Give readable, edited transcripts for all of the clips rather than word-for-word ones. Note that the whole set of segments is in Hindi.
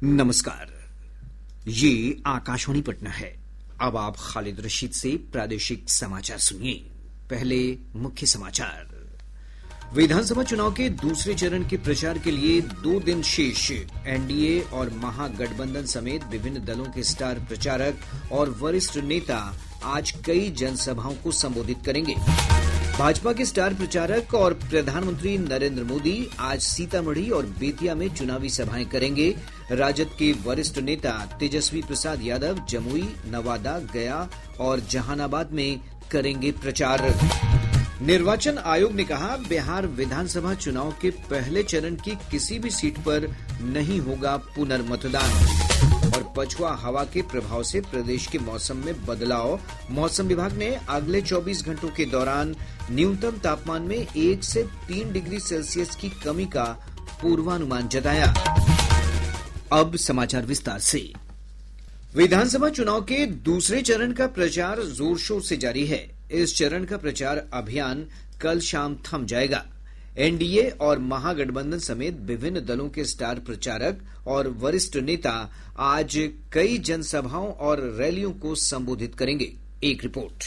नमस्कार, ये आकाशवाणी पटना है। अब आप खालिद रशीद से प्रादेशिक समाचार सुनिए। पहले मुख्य समाचार। विधानसभा चुनाव के दूसरे चरण के प्रचार के लिए 2 दिन शेष। एनडीए और महागठबंधन समेत विभिन्न दलों के स्टार प्रचारक और वरिष्ठ नेता आज कई जनसभाओं को संबोधित करेंगे। भाजपा के स्टार प्रचारक और प्रधानमंत्री नरेंद्र मोदी आज सीतामढ़ी और बेतिया में चुनावी सभाएं करेंगे। राजद के वरिष्ठ नेता तेजस्वी प्रसाद यादव जमुई, नवादा, गया और जहानाबाद में करेंगे प्रचार। निर्वाचन आयोग ने कहा, बिहार विधानसभा चुनाव के पहले चरण की किसी भी सीट पर नहीं होगा पुनर्मतदान। और पछुआ हवा के प्रभाव से प्रदेश के मौसम में बदलाव। मौसम विभाग ने अगले 24 घंटों के दौरान न्यूनतम तापमान में 1 से 3 डिग्री सेल्सियस की कमी का पूर्वानुमान जताया। अब समाचार विस्तार से। विधानसभा चुनाव के दूसरे चरण का प्रचार जोर शोर से जारी है। इस चरण का प्रचार अभियान कल शाम थम जाएगा। एनडीए और महागठबंधन समेत विभिन्न दलों के स्टार प्रचारक और वरिष्ठ नेता आज कई जनसभाओं और रैलियों को संबोधित करेंगे। एक रिपोर्ट।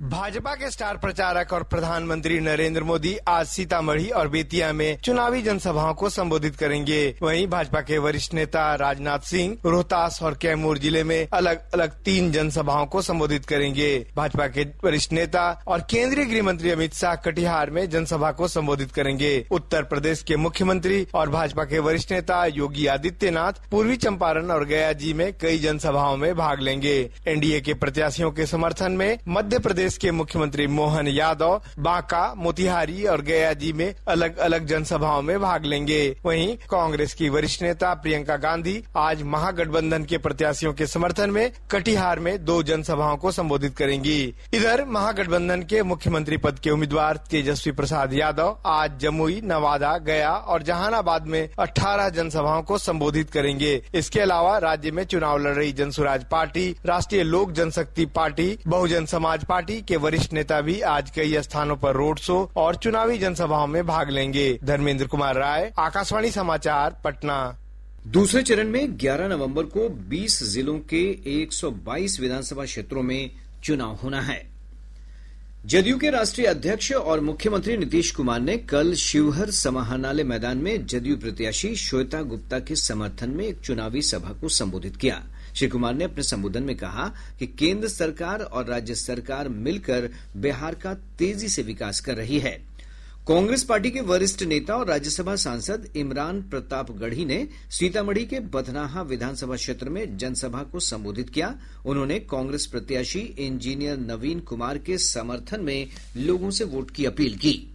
भाजपा के स्टार प्रचारक और प्रधानमंत्री नरेंद्र मोदी आज सीतामढ़ी और बेतिया में चुनावी जनसभाओं को संबोधित करेंगे। वहीं भाजपा के वरिष्ठ नेता राजनाथ सिंह रोहतास और कैमूर जिले में अलग अलग 3 जनसभाओं को संबोधित करेंगे। भाजपा के वरिष्ठ नेता और केंद्रीय गृह मंत्री अमित शाह कटिहार में जनसभा को संबोधित करेंगे। उत्तर प्रदेश के मुख्यमंत्री और भाजपा के वरिष्ठ नेता योगी आदित्यनाथ पूर्वी चंपारण और गया जी में कई जनसभाओं में भाग लेंगे। एनडीए के प्रत्याशियों के समर्थन में मध्य प्रदेश के मुख्यमंत्री मोहन यादव बांका, मोतिहारी और गया जी में अलग अलग जनसभाओं में भाग लेंगे। वहीं कांग्रेस की वरिष्ठ नेता प्रियंका गांधी आज महागठबंधन के प्रत्याशियों के समर्थन में कटिहार में 2 जनसभाओं को संबोधित करेंगी। इधर महागठबंधन के मुख्यमंत्री पद के उम्मीदवार तेजस्वी प्रसाद यादव आज जमुई, नवादा, गया और जहानाबाद में 18 जनसभाओं को संबोधित करेंगे। इसके अलावा राज्य में चुनाव लड़ रही जनसुराज पार्टी, राष्ट्रीय लोक जनशक्ति पार्टी, बहुजन समाज पार्टी के वरिष्ठ नेता भी आज कई स्थानों पर रोड शो और चुनावी जनसभाओं में भाग लेंगे। धर्मेंद्र कुमार राय, आकाशवाणी समाचार, पटना। दूसरे चरण में 11 नवंबर को 20 जिलों के 122 विधानसभा क्षेत्रों में चुनाव होना है। जदयू के राष्ट्रीय अध्यक्ष और मुख्यमंत्री नीतीश कुमार ने कल शिवहर समाहरणालय मैदान में जदयू प्रत्याशी श्वेता गुप्ता के समर्थन में एक चुनावी सभा को संबोधित किया। श्री कुमार ने अपने संबोधन में कहा कि केंद्र सरकार और राज्य सरकार मिलकर बिहार का तेजी से विकास कर रही है। कांग्रेस पार्टी के वरिष्ठ नेता और राज्यसभा सांसद इमरान प्रतापगढ़ी ने सीतामढ़ी के बथनाहा विधानसभा क्षेत्र में जनसभा को संबोधित किया। उन्होंने कांग्रेस प्रत्याशी इंजीनियर नवीन कुमार के समर्थन में लोगों से वोट की अपील की।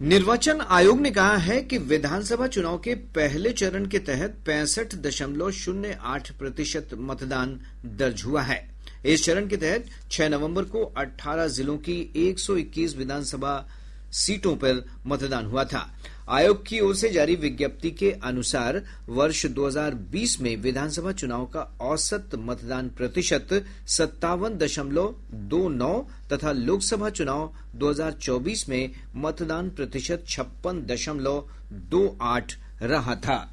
निर्वाचन आयोग ने कहा है कि विधानसभा चुनाव के पहले चरण के तहत 65.08% मतदान दर्ज हुआ है। इस चरण के तहत 6 नवंबर को 18 जिलों की 121 विधानसभा सीटों पर मतदान हुआ था। आयोग की ओर से जारी विज्ञप्ति के अनुसार वर्ष 2020 में विधानसभा चुनाव का औसत मतदान प्रतिशत 57.29 तथा लोकसभा चुनाव 2024 में मतदान प्रतिशत 56.28 रहा था।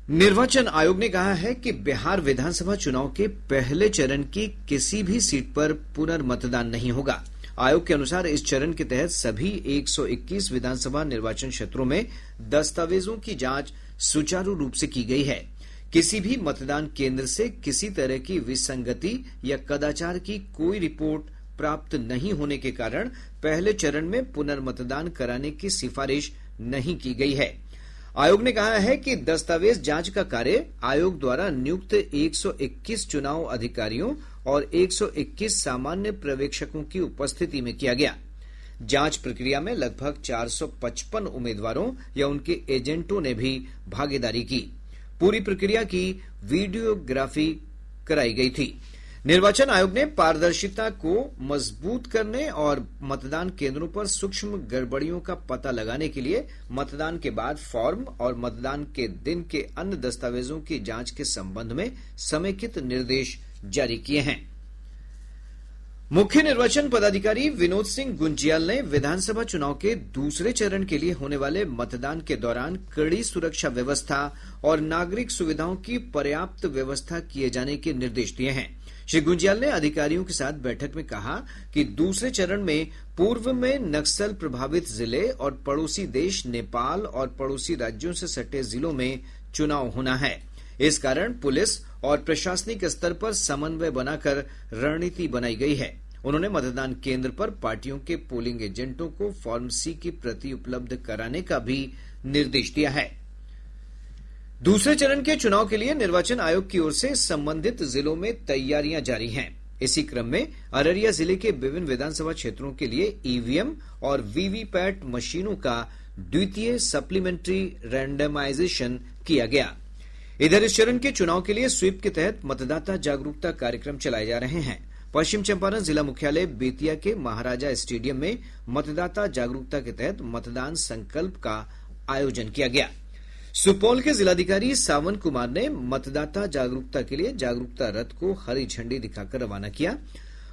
निर्वाचन आयोग ने कहा है कि बिहार विधानसभा चुनाव के पहले चरण की किसी भी सीट पर पुनर्मतदान नहीं होगा। आयोग के अनुसार इस चरण के तहत सभी 121 विधानसभा निर्वाचन क्षेत्रों में दस्तावेजों की जांच सुचारू रूप से की गई है। किसी भी मतदान केंद्र से किसी तरह की विसंगति या कदाचार की कोई रिपोर्ट प्राप्त नहीं होने के कारण पहले चरण में पुनर्मतदान कराने की सिफारिश नहीं की गई है। आयोग ने कहा है कि दस्तावेज जांच का कार्य आयोग द्वारा नियुक्त 121 चुनाव अधिकारियों और 121 सामान्य पर्यवेक्षकों की उपस्थिति में किया गया। जांच प्रक्रिया में लगभग 455 उम्मीदवारों या उनके एजेंटों ने भी भागीदारी की। पूरी प्रक्रिया की वीडियोग्राफी कराई गई थी। निर्वाचन आयोग ने पारदर्शिता को मजबूत करने और मतदान केंद्रों पर सूक्ष्म गड़बड़ियों का पता लगाने के लिए मतदान के बाद फॉर्म और मतदान के दिन के अन्य दस्तावेजों की जांच के संबंध में समेकित निर्देश जारी किए हैं। मुख्य निर्वाचन पदाधिकारी विनोद सिंह गुंजियाल ने विधानसभा चुनाव के दूसरे चरण के लिए होने वाले मतदान के दौरान कड़ी सुरक्षा व्यवस्था और नागरिक सुविधाओं की पर्याप्त व्यवस्था किए जाने के निर्देश दिए हैं। श्री गुंजियाल ने अधिकारियों के साथ बैठक में कहा कि दूसरे चरण में पूर्व में नक्सल प्रभावित जिले और पड़ोसी देश नेपाल और पड़ोसी राज्यों से सटे जिलों में चुनाव होना है। इस कारण पुलिस और प्रशासनिक स्तर पर समन्वय बनाकर रणनीति बनाई गई है। उन्होंने मतदान केंद्र पर पार्टियों के पोलिंग एजेंटों को फॉर्म सी की प्रति उपलब्ध कराने का भी निर्देश दिया है। दूसरे चरण के चुनाव के लिए निर्वाचन आयोग की ओर से संबंधित जिलों में तैयारियां जारी हैं। इसी क्रम में अररिया जिले के विभिन्न विधानसभा क्षेत्रों के लिए ईवीएम और वीवीपैट मशीनों का द्वितीय सप्लीमेंट्री रैंडमाइजेशन किया गया। इधर इस चरण के चुनाव के लिए स्वीप के तहत मतदाता जागरूकता कार्यक्रम चलाए जा रहे हैं। पश्चिम चंपारण जिला मुख्यालय बेतिया के महाराजा स्टेडियम में मतदाता जागरूकता के तहत मतदान संकल्प का आयोजन किया गया। सुपौल के जिलाधिकारी सावन कुमार ने मतदाता जागरूकता के लिए जागरूकता रथ को हरी झंडी दिखाकर रवाना किया।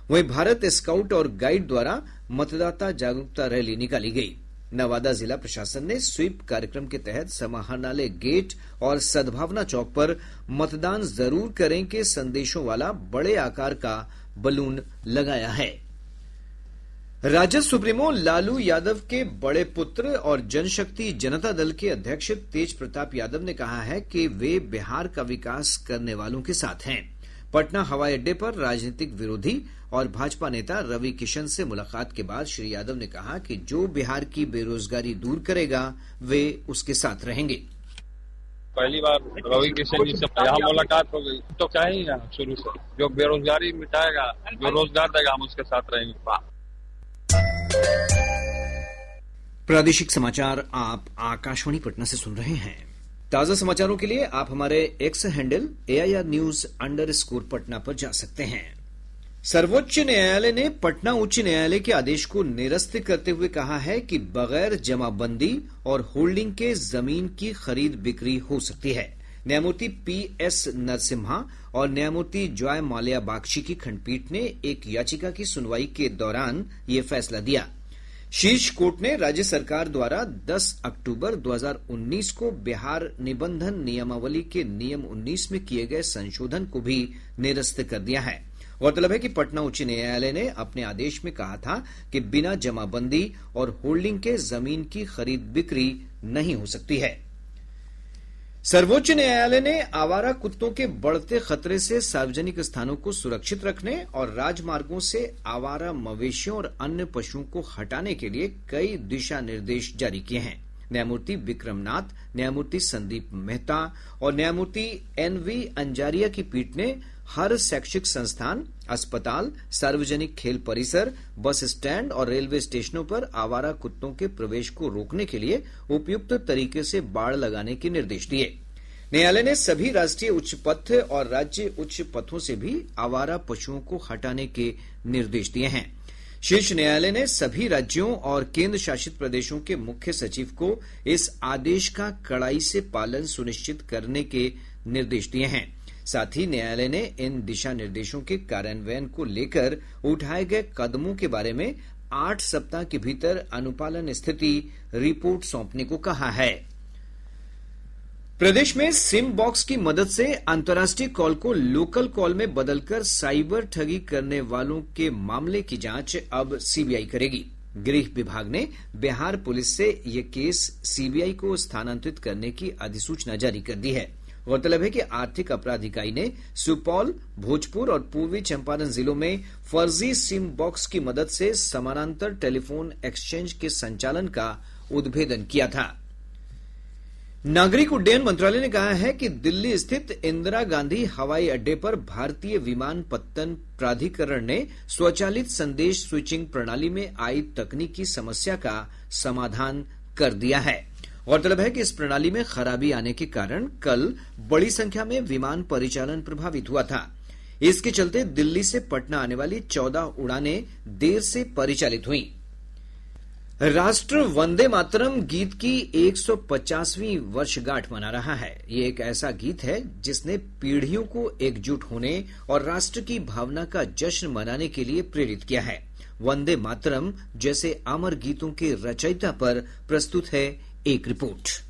वहीं भारत स्काउट और गाइड द्वारा मतदाता जागरूकता रैली निकाली गई। नवादा जिला प्रशासन ने स्वीप कार्यक्रम के तहत समाहरणालय गेट और सद्भावना चौक पर मतदान जरूर करें के संदेशों वाला बड़े आकार का बलून लगाया है। राजद सुप्रीमो लालू यादव के बड़े पुत्र और जनशक्ति जनता दल के अध्यक्ष तेज प्रताप यादव ने कहा है कि वे बिहार का विकास करने वालों के साथ हैं। पटना हवाई अड्डे पर राजनीतिक विरोधी और भाजपा नेता रवि किशन से मुलाकात के बाद श्री यादव ने कहा कि जो बिहार की बेरोजगारी दूर करेगा वे उसके साथ रहेंगे। पहली बार रवि किशन जी से यहाँ मुलाकात हो गई तो क्या ही है, शुरू से जो बेरोजगारी मिटाएगा, जो रोजगार देगा, हम उसके साथ रहेंगे। प्रादेशिक समाचार आप आकाशवाणी पटना से सुन रहे हैं। ताजा समाचारों के लिए आप हमारे एक्स हैंडल AIR_News पटना पर जा सकते हैं। सर्वोच्च न्यायालय ने पटना उच्च न्यायालय के आदेश को निरस्त करते हुए कहा है कि बगैर जमाबंदी और होल्डिंग के जमीन की खरीद बिक्री हो सकती है। न्यायमूर्ति PS नरसिम्हा और न्यायमूर्ति जॉय माल्या बागची की खंडपीठ ने एक याचिका की सुनवाई के दौरान ये फैसला दिया। शीर्ष कोर्ट ने राज्य सरकार द्वारा 10 अक्टूबर 2019 को बिहार निबंधन नियमावली के नियम 19 में किए गए संशोधन को भी निरस्त कर दिया है। गौरतलब है कि पटना उच्च न्यायालय ने अपने आदेश में कहा था कि बिना जमाबंदी और होल्डिंग के जमीन की खरीद बिक्री नहीं हो सकती है। सर्वोच्च न्यायालय ने आवारा कुत्तों के बढ़ते खतरे से सार्वजनिक स्थानों को सुरक्षित रखने और राजमार्गों से आवारा मवेशियों और अन्य पशुओं को हटाने के लिए कई दिशा निर्देश जारी किए हैं। न्यायमूर्ति विक्रमनाथ, न्यायमूर्ति संदीप मेहता और न्यायमूर्ति NV अंजारिया की पीठ ने हर शैक्षिक संस्थान, अस्पताल, सार्वजनिक खेल परिसर, बस स्टैंड और रेलवे स्टेशनों पर आवारा कुत्तों के प्रवेश को रोकने के लिए उपयुक्त तरीके से बाड़ लगाने के निर्देश दिए। न्यायालय ने सभी राष्ट्रीय उच्च पथ और राज्य उच्च पथों से भी आवारा पशुओं को हटाने के निर्देश दिए हैं। शीर्ष न्यायालय ने सभी राज्यों और केंद्र शासित प्रदेशों के मुख्य सचिव को इस आदेश का कड़ाई से पालन सुनिश्चित करने के निर्देश दिए हैं। साथ ही न्यायालय ने इन दिशा निर्देशों के कार्यान्वयन को लेकर उठाए गए कदमों के बारे में 8 सप्ताह के भीतर अनुपालन स्थिति रिपोर्ट सौंपने को कहा है। प्रदेश में सिम बॉक्स की मदद से अंतर्राष्ट्रीय कॉल को लोकल कॉल में बदलकर साइबर ठगी करने वालों के मामले की जांच अब CBI करेगी। गृह विभाग ने बिहार पुलिस से ये केस CBI को स्थानांतरित करने की अधिसूचना जारी कर दी है। गौरतलब है कि आर्थिक अपराध इकाई ने सुपौल, भोजपुर और पूर्वी चंपारण जिलों में फर्जी सिम बॉक्स की मदद से समानांतर टेलीफोन एक्सचेंज के संचालन का उद्भेदन किया था। नागरिक उड्डयन मंत्रालय ने कहा है कि दिल्ली स्थित इंदिरा गांधी हवाई अड्डे पर भारतीय विमानपत्तन प्राधिकरण ने स्वचालित संदेश स्विचिंग प्रणाली में आई तकनीकी समस्या का समाधान कर दिया है। गौरतलब है कि इस प्रणाली में खराबी आने के कारण कल बड़ी संख्या में विमान परिचालन प्रभावित हुआ था। इसके चलते दिल्ली से पटना आने वाली 14 उड़ानें देर से परिचालित हुई। राष्ट्र वंदे मातरम गीत की 150वीं वर्षगांठ मना रहा है। ये एक ऐसा गीत है जिसने पीढ़ियों को एकजुट होने और राष्ट्र की भावना का जश्न मनाने के लिए प्रेरित किया है। वंदे मातरम जैसे अमर गीतों के रचयिता पर प्रस्तुत है एक रिपोर्ट।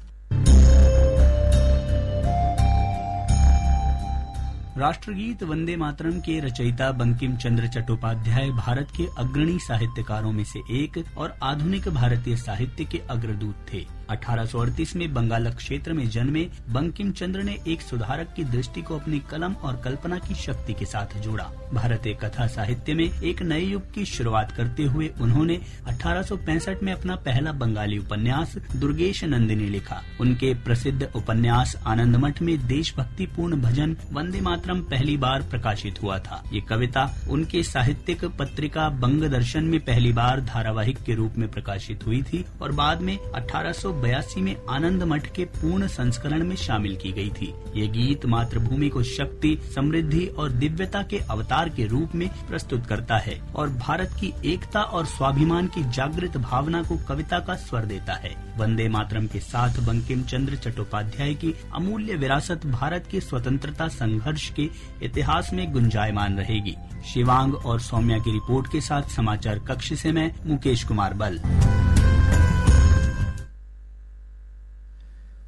राष्ट्रगीत वंदे मातरम के रचयिता बंकिम चंद्र चट्टोपाध्याय भारत के अग्रणी साहित्यकारों में से एक और आधुनिक भारतीय साहित्य के अग्रदूत थे। 1838 में बंगाल क्षेत्र में जन्मे बंकिम चंद्र ने एक सुधारक की दृष्टि को अपनी कलम और कल्पना की शक्ति के साथ जोड़ा। भारतीय कथा साहित्य में एक नए युग की शुरुआत करते हुए उन्होंने 1865 में अपना पहला बंगाली उपन्यास दुर्गेश नंदिनी लिखा। उनके प्रसिद्ध उपन्यास आनंदमठ में देशभक्तिपूर्ण भजन वंदे मातरम पहली बार प्रकाशित हुआ था। ये कविता उनके साहित्यिक पत्रिका बंग दर्शन में पहली बार धारावाहिक के रूप में प्रकाशित हुई थी और बाद में 1882 में आनंद मठ के पूर्ण संस्करण में शामिल की गई थी। ये गीत मातृभूमि को शक्ति, समृद्धि और दिव्यता के अवतार के रूप में प्रस्तुत करता है और भारत की एकता और स्वाभिमान की जागृत भावना को कविता का स्वर देता है। वंदे मातरम के साथ बंकिम चंद्र चट्टोपाध्याय की अमूल्य विरासत भारत के स्वतंत्रता संघर्ष के इतिहास में गुंजायमान रहेगी। शिवांग और सौम्या की रिपोर्ट के साथ समाचार कक्ष से मैं मुकेश कुमार बल।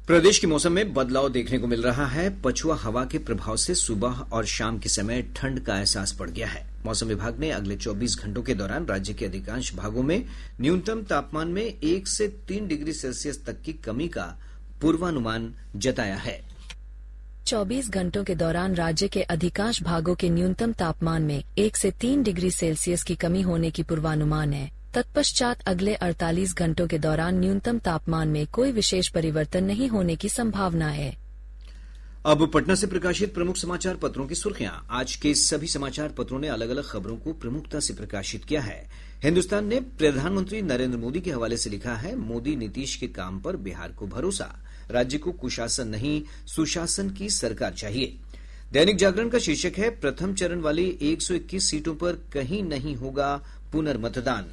प्रदेश के मौसम में बदलाव देखने को मिल रहा है। पछुआ हवा के प्रभाव से सुबह और शाम के समय ठंड का एहसास बढ़ गया है। मौसम विभाग ने अगले 24 घंटों के दौरान राज्य के अधिकांश भागों में न्यूनतम तापमान में 1 से 3 डिग्री सेल्सियस तक की कमी का पूर्वानुमान जताया है। 24 घंटों के दौरान राज्य के अधिकांश भागों के न्यूनतम तापमान में 1 से 3 डिग्री सेल्सियस की कमी होने की पूर्वानुमान है। तत्पश्चात अगले 48 घंटों के दौरान न्यूनतम तापमान में कोई विशेष परिवर्तन नहीं होने की संभावना है। अब पटना से प्रकाशित प्रमुख समाचार पत्रों की सुर्खियां। आज के सभी समाचार पत्रों ने अलग अलग खबरों को प्रमुखता से प्रकाशित किया है। हिन्दुस्तान ने प्रधानमंत्री नरेंद्र मोदी के हवाले से लिखा है, मोदी नीतीश के काम पर बिहार को भरोसा, राज्य को कुशासन नहीं सुशासन की सरकार चाहिए। दैनिक जागरण का शीर्षक है, प्रथम चरण वाली 121 सीटों पर कहीं नहीं होगा पुनर्मतदान।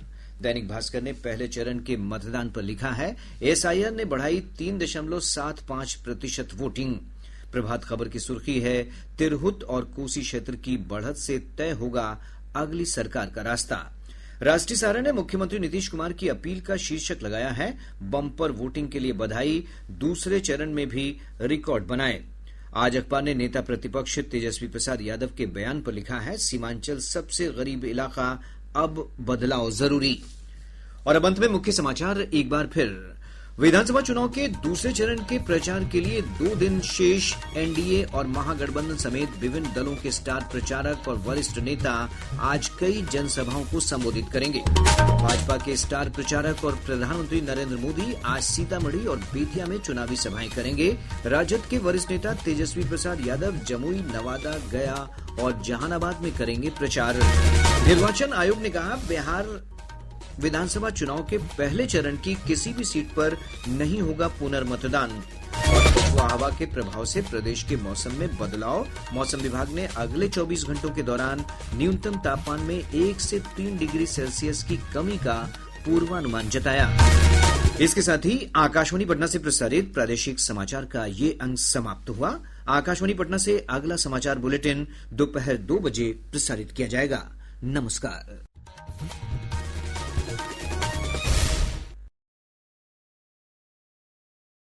दैनिक भास्कर ने पहले चरण के मतदान पर लिखा है, एसआईआर ने बढ़ाई 3.75% वोटिंग। प्रभात खबर की सुर्खी है, तिरहुत और कोसी क्षेत्र की बढ़त से तय होगा अगली सरकार का रास्ता। राष्ट्रीय सहारा ने मुख्यमंत्री नीतीश कुमार की अपील का शीर्षक लगाया है, बम्पर वोटिंग के लिए बधाई, दूसरे चरण में भी रिकॉर्ड बनाए। आज अखबार ने नेता प्रतिपक्ष तेजस्वी प्रसाद यादव के बयान पर लिखा है, सीमांचल सबसे गरीब इलाका, अब बदलाव जरूरी। और अब अंत में मुख्य समाचार एक बार फिर। विधानसभा चुनाव के दूसरे चरण के प्रचार के लिए 2 दिन शेष। एनडीए और महागठबंधन समेत विभिन्न दलों के स्टार प्रचारक और वरिष्ठ नेता आज कई जनसभाओं को संबोधित करेंगे। भाजपा के स्टार प्रचारक और प्रधानमंत्री नरेंद्र मोदी आज सीतामढ़ी और बेतिया में चुनावी सभाएं करेंगे। राजद के वरिष्ठ नेता तेजस्वी प्रसाद यादव जमुई, नवादा, गया और जहानाबाद में करेंगे प्रचार। निर्वाचन आयोग ने कहा, बिहार विधानसभा चुनाव के पहले चरण की किसी भी सीट पर नहीं होगा पुनर्मतदान। पछुआ हवा के प्रभाव से प्रदेश के मौसम में बदलाव। मौसम विभाग ने अगले 24 घंटों के दौरान न्यूनतम तापमान में 1 से 3 डिग्री सेल्सियस की कमी का पूर्वानुमान जताया। इसके साथ ही आकाशवाणी पटना से प्रसारित प्रादेशिक समाचार का ये अंक समाप्त हुआ। आकाशवाणी पटना से अगला समाचार बुलेटिन दोपहर 2 बजे प्रसारित किया जाएगा। नमस्कार।